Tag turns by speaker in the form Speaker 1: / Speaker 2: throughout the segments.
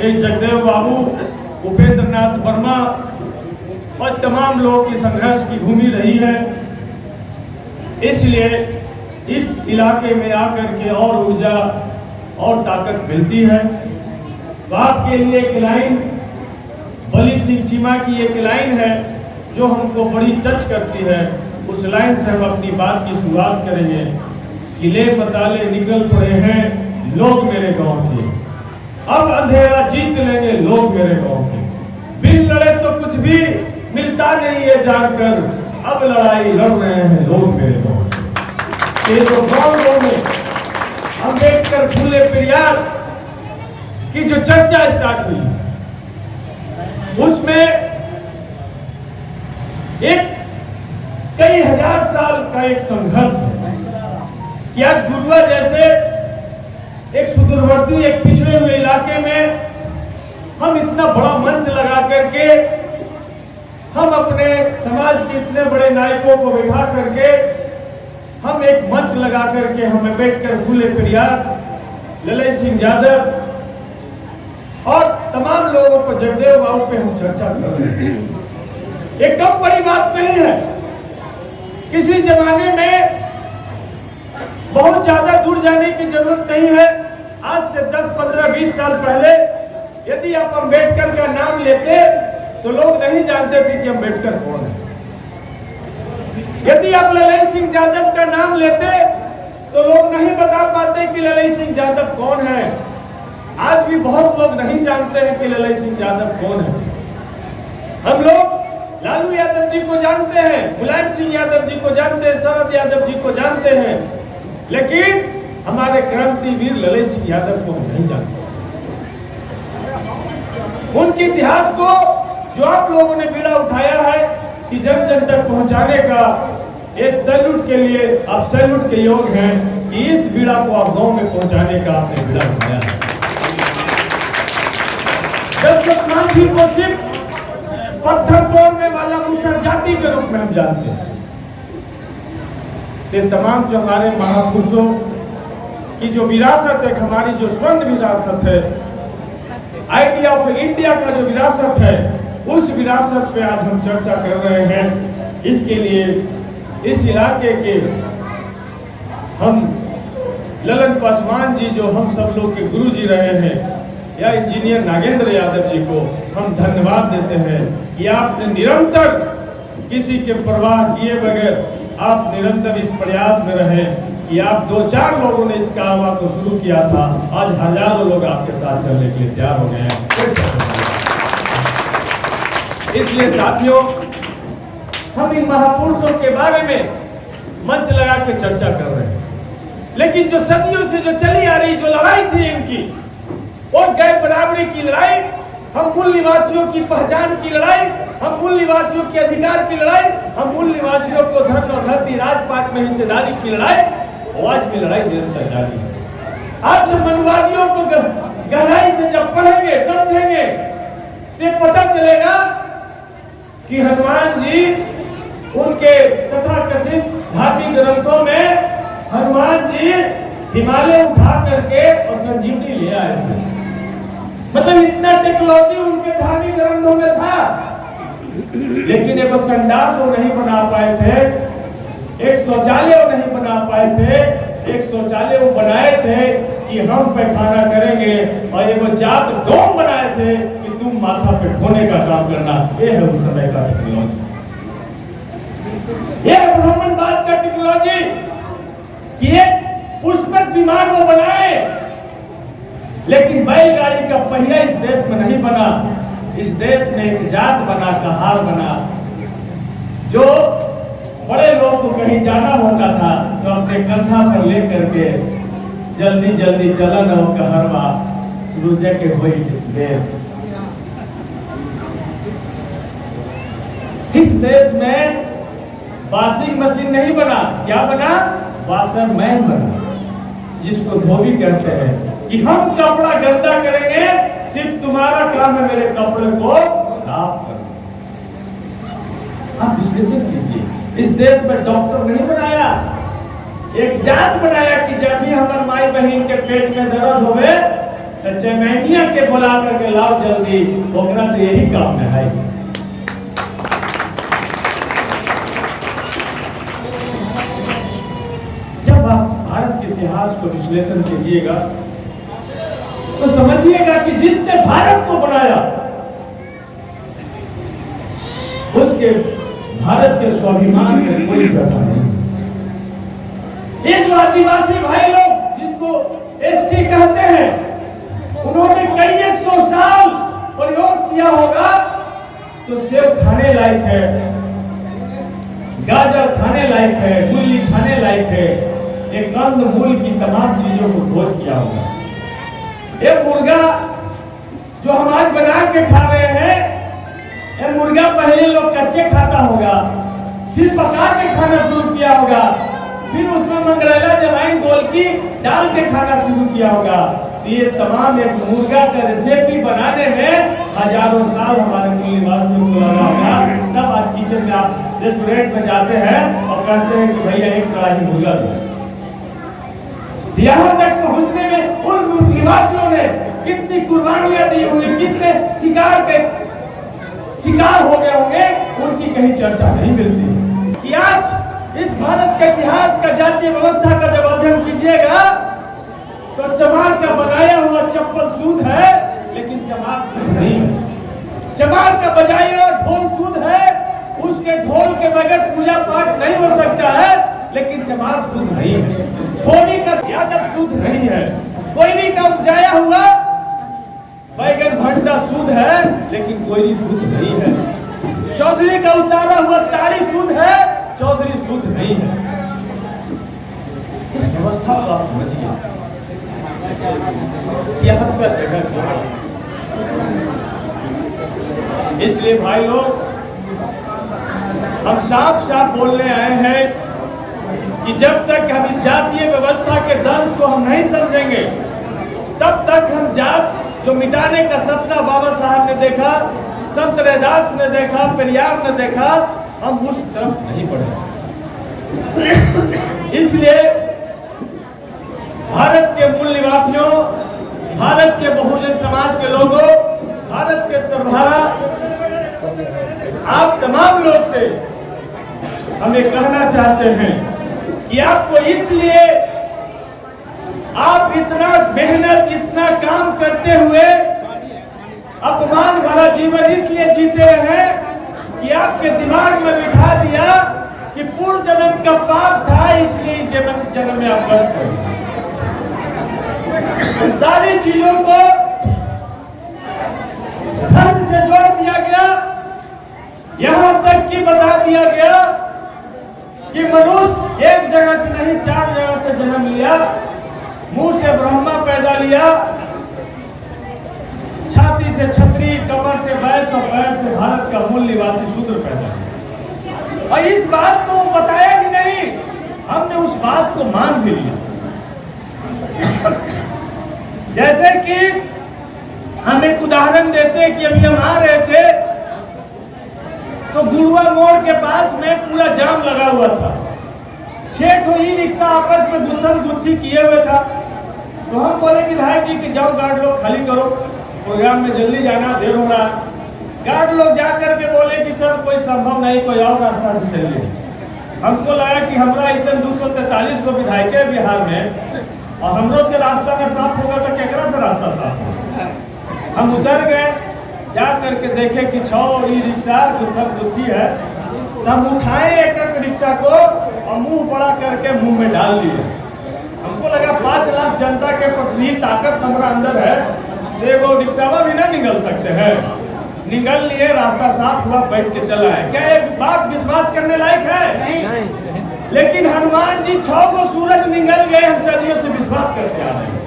Speaker 1: एक जगदेव बाबू, उपेंद्र नाथ वर्मा और तमाम लोगों की संघर्ष की भूमि रही है। इसलिए इस इलाके में आकर के और ऊर्जा और ताकत मिलती है। तो आपके लिए एक लाइन बली सिंह चीमा की एक लाइन है जो हमको बड़ी टच करती है। उस लाइन से हम अपनी बात की शुरुआत करेंगे। किले मसाले निकल पड़े हैं लोग मेरे गांव के, अब अंधेरा जीत लेंगे लोग मेरे गांव के। बिन लड़े तो कुछ भी मिलता नहीं है जानकर, अब लड़ाई लड़ रहे हैं लोग मेरे गांव के। ये तो गांव में अम्बेडकर फूले पेरियार की जो चर्चा स्टार्ट हुई, उसमें एक कई हजार साल का एक संघर्ष है कि आज गुरुआ जैसे एक सुदूरवर्ती, एक पिछड़े हुए इलाके में हम इतना बड़ा मंच लगा करके, हम अपने समाज के इतने बड़े नायकों को बैठा करके हम एक मंच लगा करके हम अम्बेडकर फूले पेरियार, ललन सिंह यादव और तमाम लोगों को जगदेव बाबू पे हम चर्चा कर रहे हैं। ये कम बड़ी बात नहीं है। किसी जमाने में बहुत ज्यादा दूर जाने की जरूरत नहीं है। आज से 10, 15, 20 साल पहले यदि आप अम्बेडकर का नाम लेते तो लोग नहीं जानते थे कि अम्बेडकर कौन है। यदि आप ललन सिंह यादव का नाम लेते तो लोग नहीं बता पाते कि ललन सिंह यादव कौन है। आज भी बहुत लोग नहीं जानते हैं कि ललन सिंह यादव कौन है। हम लोग लालू यादव जी को जानते हैं, मुलायम सिंह यादव जी को जानते हैं, शरद यादव जी को जानते हैं, लेकिन हमारे क्रांतिवीर ललन सिंह यादव को नहीं जानते। उनके इतिहास को जो आप लोगों ने बीड़ा उठाया है कि जन जन तक पहुंचाने का, इस सैल्यूट के लिए आप सैल्यूट के योग हैं कि इस बीड़ा को आप गांव में पहुंचाने का आपने बीड़ा उठाया है। क्रांति को सिर्फ पत्थर तोड़ने वाला मुसर जाति के रूप में हम जानते हैं। ये तमाम जो हमारे महापुरुषों की जो विरासत है, हमारी जो स्वर्ण विरासत है, आइडिया ऑफ इंडिया का जो विरासत है, उस विरासत पे आज हम चर्चा कर रहे हैं। इसके लिए इस इलाके के हम ललन पासवान जी, जो हम सब लोग के गुरु जी रहे हैं, या इंजीनियर नागेंद्र यादव जी को हम धन्यवाद देते हैं कि आपने निरंतर किसी के परवाह किए बगैर आप निरंतर इस प्रयास में रहे कि आप 2-4 लोगों ने इस कारवां को शुरू किया था, आज हजारों लोग आपके साथ चलने के लिए तैयार हो गए हैं। इसलिए साथियों, हम इन महापुरुषों के बारे में मंच लगा के चर्चा कर रहे हैं, लेकिन जो सदियों से जो चली आ रही जो लड़ाई थी इनकी, और गैर बराबरी की लड़ाई, हम मूल निवासियों की पहचान की लड़ाई, हम मूल निवासियों के अधिकार की लड़ाई, हम मूल निवासियों को धन और धरती राजपाट में हिस्सेदारी की लड़ाई, आज भी लड़ाई निरंतर जारी है। आज जब मनुवादियों को गहराई से जब पढ़ेंगे, समझेंगे, तो पता चलेगा कि हनुमान जी, उनके तथाकथित धार्मिक ग्रंथों में हनुमान जी हिमालय उठा करके और संजीवनी ले आए थे। मतलब इतना टेक्नोलॉजी उनके धार्मिक ग्रंथों में था, लेकिन एक संडास वो नहीं बना पाए थे, एक शौचालय वो नहीं बना पाए थे। एक शौचालय वो बनाए थे कि हम पैखाना करेंगे, और एक जात डोम बनाए थे कि तुम माथा पे ढोने का काम करना। ये है उस समय का टेक्नोलॉजी, ये है ब्राह्मणवाद का टेक्नोलॉजी कि एक पुष्पक विमान वो बनाए, लेकिन बैलगाड़ी का पहिया इस देश में नहीं बना। इस देश में एक जात बना, कहार बना, जो बड़े लोग को कहीं जाना होता था तो अपने कंधा पर लेकर के जल्दी जल्दी चलन हो कहरवा सूरज के होई देर। इस देश में वॉशिंग मशीन नहीं बना, क्या बना? वाशन मैन बना, जिसको धोबी कहते हैं कि हम कपड़ा गंदा करेंगे, सिर्फ तुम्हारा काम है मेरे कपड़े को साफ करना। आप विश्लेषण कीजिए, इस देश में डॉक्टर नहीं बनाया, एक जात बनाया कि जब भी हमारे माई बहन के पेट में दर्द होवे चैमैनिया के बुला करके लाओ जल्दी, ओकरा तो यही काम है। जब आप भारत के इतिहास को विश्लेषण कीजिएगा तो समझिएगा कि जिसने भारत को बनाया उसके भारत के स्वाभिमान में कोई जगह नहीं। ये जो आदिवासी भाई लोग जिनको एसटी कहते हैं, उन्होंने कई 100 साल प्रयोग किया होगा तो सेब खाने लायक है, गाजर खाने लायक है, मूली खाने लायक है, एक कंद मूल की तमाम चीजों को खोज किया होगा। ये मुर्गा जो हम आज बना के खा रहे हैं, ये मुर्गा पहले लोग कच्चे खाता होगा, फिर पका के खाना शुरू किया होगा, फिर उसमें मंगरेला जवाइन गोल की डाल के खाना शुरू किया होगा। ये तमाम एक मुर्गा का रेसिपी बनाने में हजारों साल हमारे मूल निवासियों को लगा होगा। तब आज किचन में आप रेस्टोरेंट में जाते हैं और कहते हैं कि भैया एक कड़ाही मुर्गा दो। यहाँ तक पहुंचने में उन निवासियों ने कितनी कुर्बानियां दी होंगी, कितने शिकार हो गए होंगे, उनकी कहीं चर्चा नहीं मिलती। कि आज इस भारत के इतिहास का जातीय व्यवस्था का जब अध्ययन कीजिएगा तो चमार का बनाया हुआ चप्पल शुद्ध है, लेकिन चमार नहीं है। चमार का बजाया ढोल शुद्ध है, उसके ढोल के बगैर पूजा पाठ नहीं हो सकता है, लेकिन चमार शुद्ध नहीं है। कोयनी का यादव शुद्ध नहीं है, कोयनी का उपजाया हुआ बैगन भंटा शुद्ध है, लेकिन कोयनी शुद्ध नहीं है। चौधरी का उतारा हुआ ताड़ी शुद्ध है, चौधरी शुद्ध नहीं है। इस व्यवस्था को आप समझिए, यहाँ का जगह। इसलिए भाई लोग, हम साफ साफ बोलने आए हैं कि जब तक हम इस जातीय व्यवस्था के दंश को हम नहीं समझेंगे, तब तक हम जात जो मिटाने का सपना बाबा साहब ने देखा, संत रैदास ने देखा, पेरियार ने देखा, हम उस तरफ नहीं बढ़े। इसलिए भारत के मूल निवासियों, भारत के बहुजन समाज के लोगों, भारत के सरदारा, आप तमाम लोग से हम ये कहना चाहते हैं कि आपको इसलिए आप इतना मेहनत, इतना काम करते हुए अपमान वाला जीवन इसलिए जीते हैं कि आपके दिमाग में बिठा दिया कि पूर्व जन्म का पाप था, इसलिए जन्म में आप कष्ट करें। सारी चीजों को धर्म से जोड़ दिया गया, यहां तक कि बता दिया गया कि मनुष्य एक जगह से नहीं 4 जगह से जन्म लिया। मुंह से ब्रह्मा पैदा लिया, छाती से छत्री, कमर से वैश्य और पैर से भारत का मूल निवासी शूद्र पैदा लिया। और इस बात को बताया ही नहीं, हमने उस बात को मान भी लिया। जैसे कि हम एक उदाहरण देते कि अभी हम आ रहे थे तो गुरुआ मोड़ के पास में पूरा जाम लगा हुआ था। 6 ठो ई रिक्शा आपस में गुत्थम गुत्थी किए हुए था। तो हम बोले कि भाई जी कि जाओ गार्ड लोग खाली करो, प्रोग्राम में जल्दी जाना, देर हो रहा। गार्ड लोग जा करके बोले कि सर कोई संभव नहीं, कोई और रास्ता से चलिए। हमको लगा कि हमारा ऐसा 243 को विधायक है बिहार में और हमरो से रास्ता में साफ होगा तो केकरा से रास्ता साफ। हम उतर गए, जा करके देखे कि 6 ई रिक्शा गुत्थम गुत्थी है। हम उठाए एक रिक्शा को और मुंह बड़ा करके मुंह में डाल लिए। हमको लगा 5 लाख जनता के प्रति ताकत हमारा अंदर है, देखो रिक्शा भी ना निकल सकते हैं। निकल लिए, रास्ता साफ हुआ, बैठ के चला है। क्या एक बात विश्वास करने लायक है? नहीं। लेकिन हनुमान जी 6 को सूरज निकल गए, हम सदियों से विश्वास करते आ रहे हैं।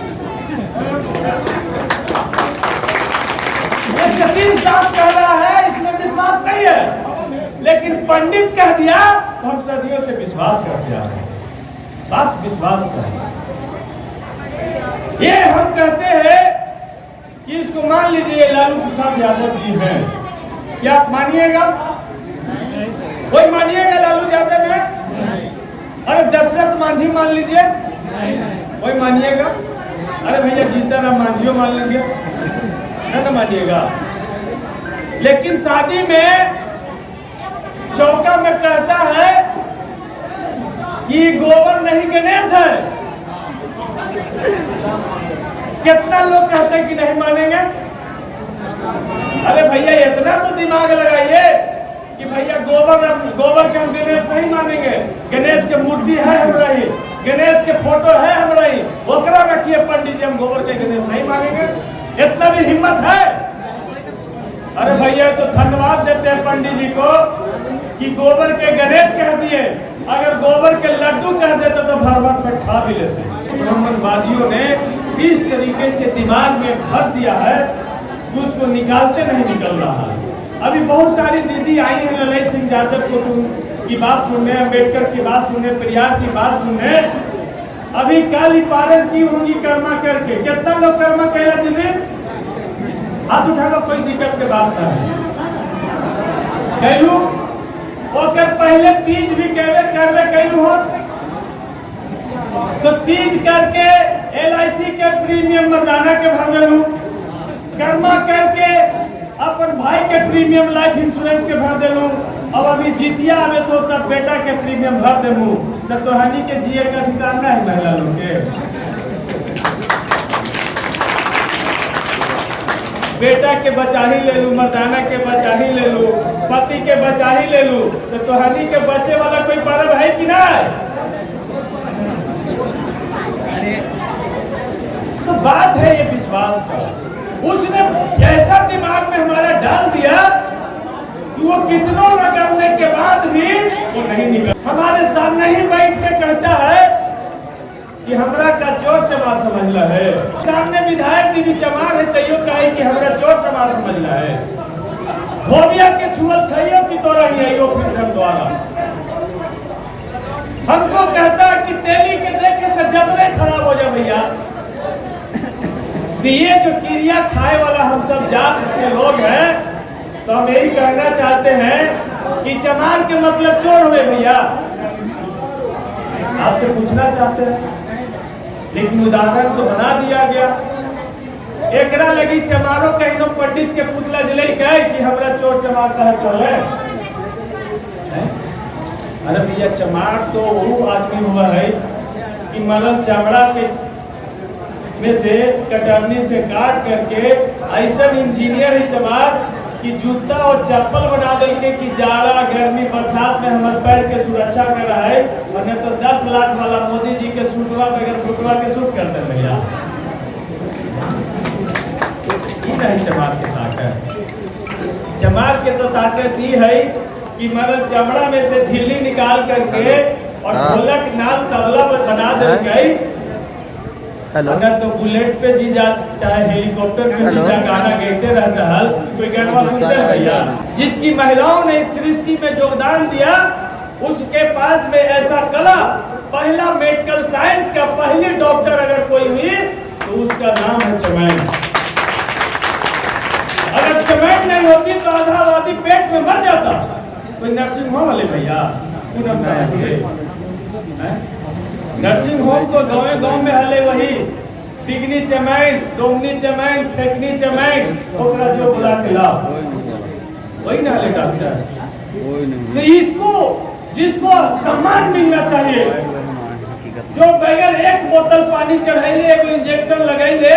Speaker 1: ये सतीश दास कह रहा है, इसमें विश्वास नहीं है, लेकिन पंडित कह दिया तो हम सदियों से विश्वास करते आ रहे हैं। बात विश्वास का है। ये हम कहते हैं कि इसको मान लीजिए लालू प्रसाद यादव जी हैं, क्या आप मानिएगा? कोई मानिएगा लालू यादव है? अरे दशरथ मांझी मान लीजिए, कोई मानिएगा? अरे भैया जीतन मांझियो मान लीजिए, ना मानिएगा। लेकिन शादी में चौका में कहता है कि गोबर नहीं गणेश है। कितना लोग कहते हैं कि नहीं मानेंगे। अरे भैया इतना तो दिमाग लगाइए कि भैया गोबर के हम गणेश नहीं मानेंगे। गणेश के मूर्ति है हमरा ही, गणेश के फोटो है हमरा ही, ओकरा रखिए पंडित जी, हम गोबर के गणेश नहीं मानेंगे। इतना भी हिम्मत है। अरे भैया तो धन्यवाद देते हैं पंडित जी को कि गोबर के गणेश कह दिए। अगर गोबर के लड्डू कह देते तो भर भर में खा भी लेते। ब्राह्मणवादियों ने इस तरीके से दिमाग में भर दिया है कि उसको निकालते नहीं निकल रहा है। अभी बहुत सारी दीदी आई हैं ललित सिंह यादव की बात सुनने, अम्बेडकर की बात सुनने, पेरियार की बात सुनने। अभी कल पारण की होगी कर्मा करके। कितना लोग कर्मा कहला दीदी? हाथ उठाना, कोई दिक्कत के बात नहीं। कहलू ओकर पहले तीज भी करवे कहलू हो तो तीज करके LIC के प्रीमियम मर्दाना के भर देलू, कर्मा करके अपन भाई के प्रीमियम लाइफ इंश्योरेंस के भर देलू। अब अभी जितिया आवे तो सब बेटा के प्रीमियम भर देलू। तो तोहनी के जिए का अधिकार नहीं महिला लोग के। बेटा के बचा ही ले लू, मर्दाना के बचा ही ले लू, पति के बचा ही ले लू। तो तोहनी के बचे वाला कोई पर्व है कि नहीं? तो बात है ये विश्वास का। उसने ऐसा दिमाग में हमारा डाल दिया कि वो कितनों रगड़ने के बाद भी वो नहीं निकल। हमारे सामने ही बैठ के कहता है कि हमरा का चोर चमार समझला है। सामने विधायक जी भी चमार है तैयो कहे कि हमरा चोर चमार समझला है। धोबिया के छुअल खाइयो कि तोरा ही आइयो फिर द्वारा। हमको कहता है कि तेली के देखे से जबरे खराब हो जा भैया। तो ये जो क्रिया खाए वाला हम सब जात के लोग हैं, तो हम यही कहना चाहते हैं कि चमार के मतलब चोर हुए भैया। आपसे पूछना चाहते हैं, लेकिन उदाहरण तो बना दिया गया। एकरा लगी चमारो कहीं पंडित के पुतला जले गए कि हमरा चोर चमार कहे। अरे भैया चमार तो वो आदमी हुआ है कि मरल चमड़ा के में से कटरनी से काट करके ऐसा इंजीनियर है चमार कि जूता और चप्पल बना देंगे कि जाड़ा गर्मी बरसात में हमारे पैर के सुरक्षा कर रहा है। और नहीं तो 10 लाख वाला मोदी जी के सूटवा बगैर फुटवा के सूट करते हैं भैया। नहीं चमार के ताकत, चमार के तो ताकत ये है कि मरल चमड़ा में से झिल्ली निकाल करके और ढोलक नाल तबला बना देंगे। अगर तो बुलेट पे जी जा चाहे हेलीकॉप्टर पे जी जा गाना गाते रहता है, कोई गाना सुनते हैं भैया। जिसकी महिलाओं ने इस सृष्टि में योगदान दिया, उसके पास में ऐसा कला, पहला मेडिकल साइंस का पहली डॉक्टर अगर कोई हुई तो उसका नाम है चमैन। अगर चमैन नहीं होती तो आधा आबादी पेट में मर जाता। कोई नर्सिंग होम वाले भैया नर्सिंग होम तो गाँव में हले वही पिगनी चमैन, डोमनी चमैन, फेकनी चमैन, ओकरा जो बुला के लाओ वही ना हले डॉक्टर। तो इसको जिसको सम्मान मिलना चाहिए, जो बगैर एक बोतल पानी चढ़ाइले, एक इंजेक्शन लगाइले,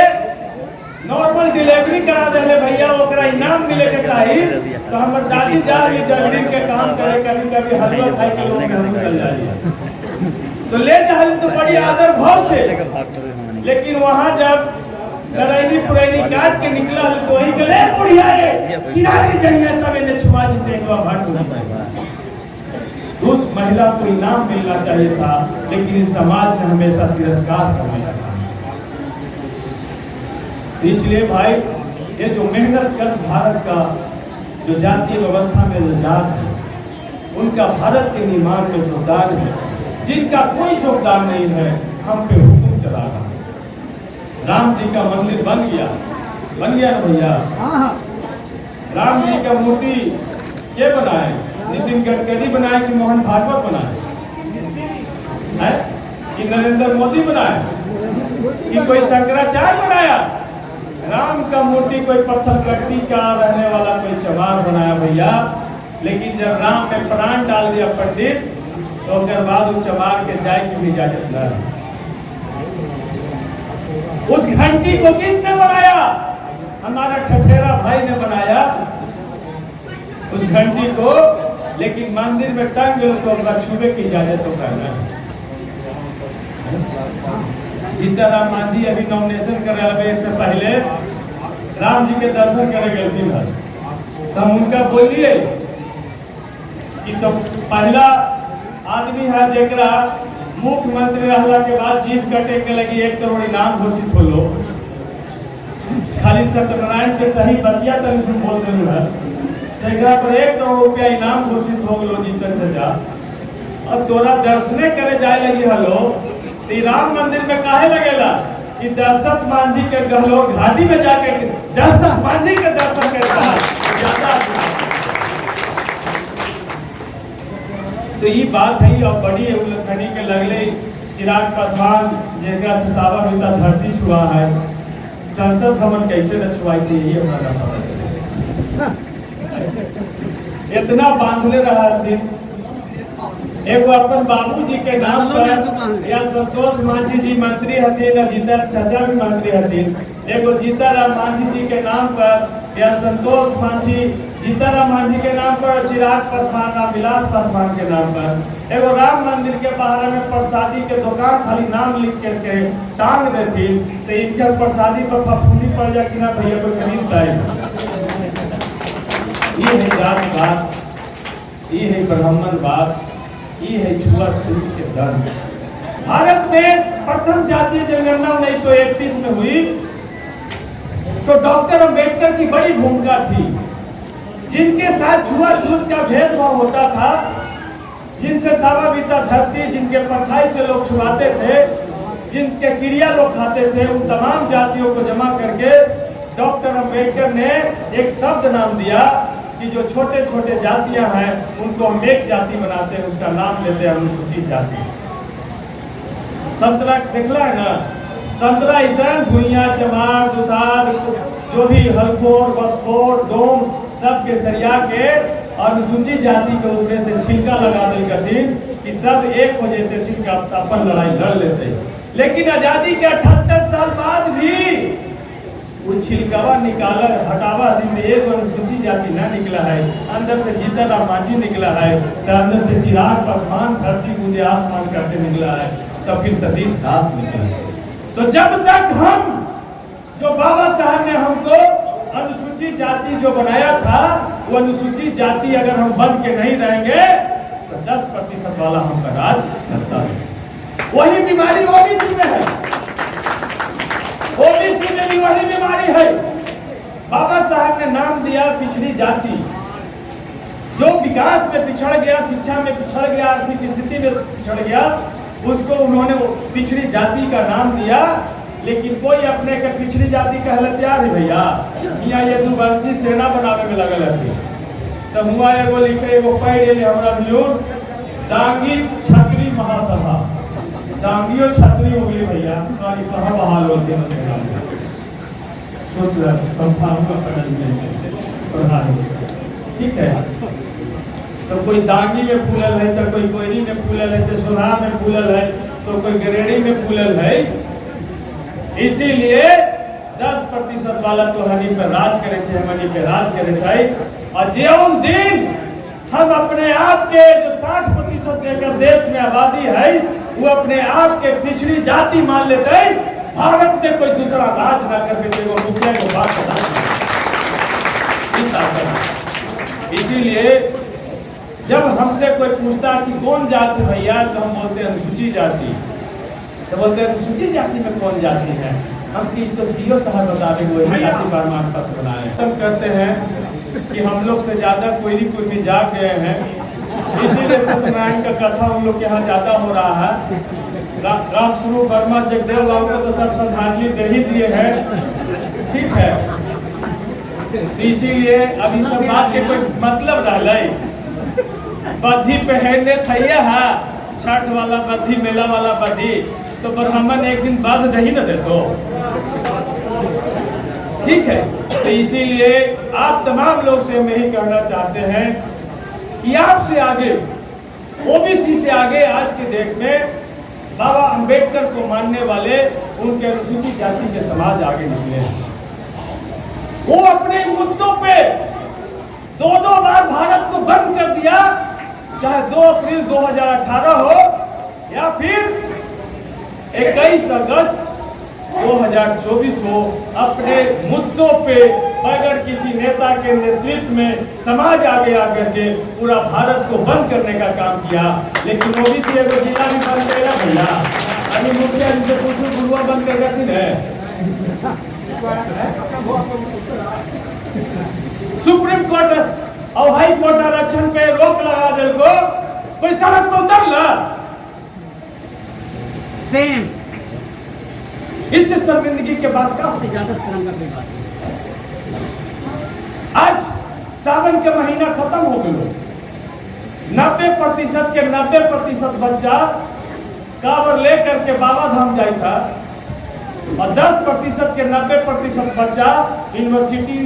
Speaker 1: नॉर्मल डिलीवरी करा दे भैया, ओकरा इनाम मिले के चाहिए। तो हमारे दादी जा रही डिलीवरी के काम करे, कभी कभी हलवा खाई के लोग निकल जाए तो ले जाए तो बड़ी आदर भाव से। लेकिन वहाँ जब करैनी पुरैनी काट के निकला तो वही गले बुढ़िया किनारे जंगे सब इन्हें छुपा देते हैं। उस महिला को इनाम मिलना चाहिए था, लेकिन इस समाज ने हमेशा तिरस्कार करने लगा। इसलिए भाई ये जो मेहनत कश भारत का जो जातीय व्यवस्था में जो जात है, उनका भारत के निर्माण में योगदान है। जिनका कोई योगदान नहीं है, हम पे हुक्म चला रहा है। राम जी का मंदिर बन गया ना भैया। राम जी का मूर्ति ये बनाए, नितिन गडकरी बनाए कि मोहन भागवत बनाए है कि नरेंद्र मोदी बनाए? कि कोई शंकराचार्य बनाया? राम का मूर्ति कोई पत्थर कट्टी का रहने वाला कोई चमार बनाया भैया। लेकिन जब राम ने प्राण डाल दिया पंडित, तो उसके बाद उस चमार के जाए की भी इजाजत न। उस घंटी को किसने बनाया? हमारा ठठेरा भाई ने बनाया उस घंटी को। लेकिन मंदिर में टंग गए तो अपना छूने की इजाजत तो करना है। सीताराम मांझी अभी नॉमिनेशन करे से पहले राम जी के दर्शन करे गए थे। तो हम उनका बोलिए कि तो पहला आदमी है जेकरा मुख्यमंत्री रहला के बाद जीत कटे के लगी 1 करोड़ इनाम घोषित हो लो। खाली सत्यनारायण के सही बतिया तक तुम बोलते है सेकरा पर 1 करोड़ रुपया इनाम घोषित हो गलो जीतन से जा। अब तोरा दर्शने करे जाए लगी हलो तो राम मंदिर में काहे लगेला कि दशरथ मांझी के गहलो घाटी में जाके दशरथ मांझी के दर्शन करता ज्यादा। तो ये बात है और बड़ी उल्लेखनी के लगले चिराग पासवान जेकरा से सावा मिलता धरती छुआ है, संसद भवन कैसे न छुआई थी ये हमारा पता। इतना बांधले रहा दिन एगो अपन बाबूजी के नाम पर या संतोष मांझी जी मंत्री हथिन, जीता चाचा भी मंत्री हथिन। एगो जीताराम मांझी जी के नाम पर या संतोष मांझी जीताराम मांझी के नाम पर, चिराग पासवान और विलास पासवान के नाम पर एगो राम मंदिर के बाहर में प्रसादी के दुकान खाली नाम लिख करके टांग देती। तो इनके प्रसादी पर फफूंदी पड़ जाए कि ना भैया कोई खरीदता है। ये है जात बात, ये है ब्राह्मण बात, ये है छुआछूत के दंड। भारत में प्रथम जातीय जनगणना 1931 में हुई तो डॉक्टर अंबेडकर की बड़ी भूमिका थी। जिनके साथ छुआछूत का भेदभाव होता था, जिनसे सावा बीता धरती, जिनके परछाई से लोग छुआते थे, जिनके क्रिया लोग खाते थे, उन तमाम जातियों को जमा करके डॉक्टर अंबेडकर ने एक शब्द नाम दिया कि जो छोटे छोटे जातियां हैं उनको हम एक जाति बनाते हैं, उसका नाम लेते हैं अनुसूचित जाति। संतरा देखला है ना, संतरा ईसान भुइया चमार दुसार जो भी हलफोर बसफोर डोम सब के सरिया के अनुसूचित जाति के ऊपर से छिलका लगा दे कठिन कि सब एक हो जाते थे कि अपन लड़ाई लड़ लेते। लेकिन आजादी के 78 साल बाद भी वो छिलकावा निकाला हटावा दिन में एक अनुसूचित जाति न निकला है। अंदर से जीताराम मांझी निकला है, तो अंदर से चिराग पासवान धरती कूदे आसमान करते निकला है, तो फिर सतीश दास निकला है। तो जब तक हम जो बाबा साहब ने हमको अनुसूचित जाति जो बनाया था, वो अनुसूचित जाति अगर हम बन के नहीं रहेंगे तो 10% वाला हमका राज करता है। वही बीमारी ओबीसी में है, ओबीसी में भी वही बीमारी है। बाबा साहब ने नाम दिया पिछड़ी जाति। जो विकास में पिछड़ गया, शिक्षा में पिछड़ गया, आर्थिक स्थिति में पिछड़ गया, उसको उन्होंने पिछड़ी जाति का नाम दिया। लेकिन कोई अपने के पिछड़ी जाति कहले तैयार है भैया, यहाँ ये दुवंशी सेना बनावे में लगल है। तब हुआ एगो लिखे एगो पढ़ हमरा मिलून डांगी छतरी महासभा, डांगियो छतरी हो गई भैया, तुम्हारी कहाँ बहाल होते हैं सोच ठीक है। तो कोई दांगी में फूलल है, तो कोई कोयरी में फूलल है, तो सोना में फूलल है, तो कोई गरेड़ी में फूलल है। इसीलिए 10% वाला तो हनी पे राज करे थे, हनी पे राज करे थे। और जो दिन हम अपने आप के जो 60% लेकर देश में आबादी है, वो अपने आप के पिछड़ी जाति मान लेते हैं, भारत में कोई दूसरा राज न कर देते, वो मुखिया को बात बता। इसीलिए जब हमसे कोई पूछता कि कौन जाति भैया, तो हम बोलते हैं अनुसूचित जाति। तो बोलते हैं अनुसूचित जाति में कौन जाति है? हम तो सीओ साहब बता रहे हुए जाति प्रमाण पत्र बनाए। तब कहते हैं कि हम लोग से ज्यादा कोई जाग गए हैं, इसीलिए सत्यनारायण का कथा हम लोग के यहाँ ज्यादा हो रहा है। रामस्वरूप वर्मा जगदेव बाबू को तो सब श्रद्धांजलि दे ही दिए हैं, ठीक है। इसीलिए अभी सब बात के कोई मतलब रह बद्धी पहनने थैया है, छठ वाला बद्धी, मेला वाला बद्धी, तो ब्राह्मण एक दिन बाद नहीं न दे तो ठीक है। तो इसीलिए आप तमाम लोग से हम यही कहना चाहते हैं कि आपसे आगे, ओबीसी से आगे आज के डेट में बाबा अंबेडकर को मानने वाले उनके अनुसूचित जाति के समाज आगे निकले। वो अपने मुद्दों पे दो बार भारत को बंद कर दिया, चाहे 2 अप्रैल 2018 हो या फिर 21 अगस्त 2024 हो। अपने मुद्दों पे अगर किसी नेता के नेतृत्व में समाज आगे आकर के पूरा भारत को बंद करने का काम किया, लेकिन ओबीसी एगो जिला भी बंद करेगा भैया। अभी मुखिया जी से पूछो गुरुआ बंद करेगा कि नहीं? सुप्रीम कोर्ट और हाई कोर्ट आरक्षण पे रोक लगा दे को, कोई सड़क पर उतर ला
Speaker 2: सेम।
Speaker 1: इससे शर्मिंदगी के बाद का
Speaker 2: से ज्यादा शर्म का कोई बात नहीं।
Speaker 1: आज सावन के महीना खत्म हो गए, 90% के 90% बच्चा कांवर लेकर के बाबा धाम जाए था और 10% के 90% बच्चा यूनिवर्सिटी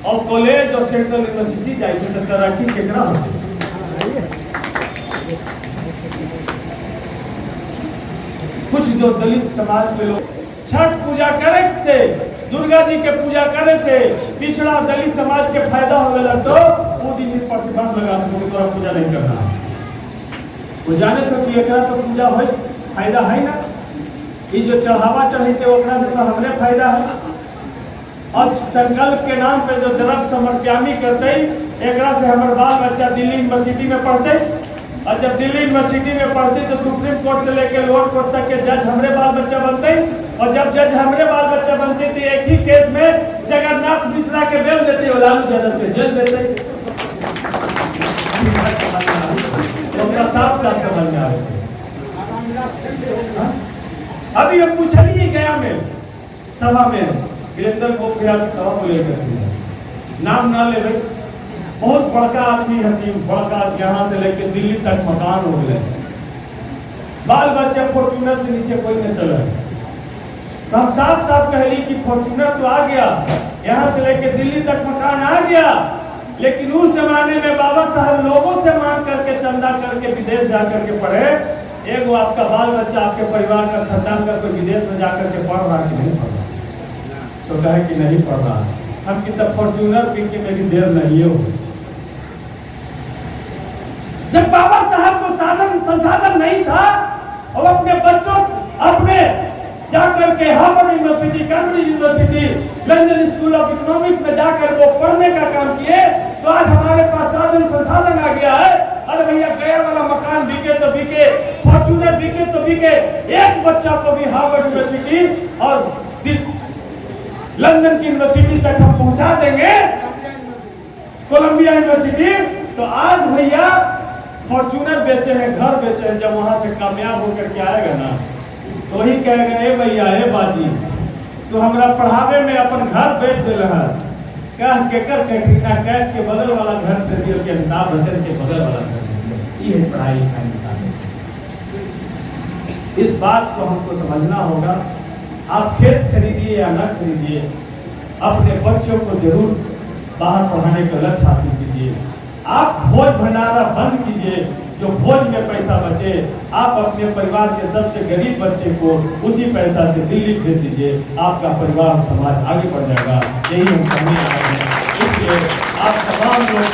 Speaker 1: और कॉलेज और सेंट्रल यूनिवर्सिटी जाए थे। तो तरक्की केकरा होते? कुछ जो दलित समाज के लोग छठ पूजा करे से, दुर्गा जी के पूजा करे से पिछड़ा दलित समाज के फायदा हो गया, तो वो दिन प्रतिबंध लगा तोरा पूजा नहीं करना। वो जाने तो कि एकरा तो पूजा हो फायदा है ना, ये जो चढ़ावा चढ़ते ओकरा से तो हमरे फायदा है। और संकल्प के नाम पे जो द्रव्य समर्प्यामी करते, एकरा से हमारे बाल बच्चा दिल्ली यूनिवर्सिटी में पढ़ते, और जब दिल्ली यूनिवर्सिटी में पढ़ते तो सुप्रीम कोर्ट से लेकर लोअर कोर्ट तक के जज हमरे बाल बच्चा बनते, और जब जज हमरे बाल बच्चा बनते तो एक ही केस में जगन्नाथ मिश्रा के बेल देते और लालू यादव के जेल देते। साफ साफ समझ में आ रहे। अभी हम पूछलिए गया में सभा में वीरेंद्र को सभा को लेकर नाम ना ले भाई, बहुत बड़का आदमी हकीम, बड़का यहाँ से लेकर दिल्ली तक मकान हो गए, बाल बच्चे फॉर्चूनर से नीचे कोई न चला। तो हम साफ साफ कहली कि फॉर्चूनर तो आ गया, यहाँ से लेकर दिल्ली तक मकान आ गया, लेकिन उस जमाने में बाबा साहब लोगों से मांग करके चंदा करके विदेश जाकर के पढ़े। एगो आपका बाल बच्चा आपके परिवार का खर्चा करके विदेश में जाकर के पढ़ रहा कि नहीं पढ़ रहा? तो कहे कि नहीं पढ़ रहा। हम की तब फॉर्चूनर पी के मेरी देर नहीं हो। जब बाबा साहब को साधन संसाधन नहीं था और अपने बच्चों अपने जाकर के Harvard university, Cambridge university, London school of economics में जाकर वो पढ़ने का काम किए, तो आज हमारे पास साधन संसाधन आ गया है। अरे भैया गया वाला मकान बिके तो बिके, फॉर्चूनर बिके तो बिके, एक बच्चा को भी हार्वर्ड यूनिवर्सिटी और लंदन की यूनिवर्सिटी तक हम पहुंचा देंगे, कोलंबिया यूनिवर्सिटी। तो आज भैया फॉर्चूनर बेचे हैं, घर बेचे हैं, जब वहां से कामयाब होकर के आएगा ना तो वही कहेगा ए भैया ए बाजी तो हमरा पढ़ावे में अपन घर बेच दे रहा कह के कर के कैद के बगल वाला घर दे दियो, के अमिताभ बच्चन के बगल वाला घर दे दियो। ये पढ़ाई लिखाई निकाले। इस बात को हमको समझना होगा। आप खेत खरीदिए या न खरीदिए, अपने बच्चों को जरूर बाहर पढ़ाने का लक्ष्य हासिल कीजिए। आप भोज भंडारा बंद कीजिए, जो भोज में पैसा बचे आप अपने परिवार के सबसे गरीब बच्चे को उसी पैसा से दिल्ली भेज दीजिए, आपका परिवार समाज आगे बढ़ जाएगा। यही हम कहने आए हैं। इसलिए आप तमाम लोग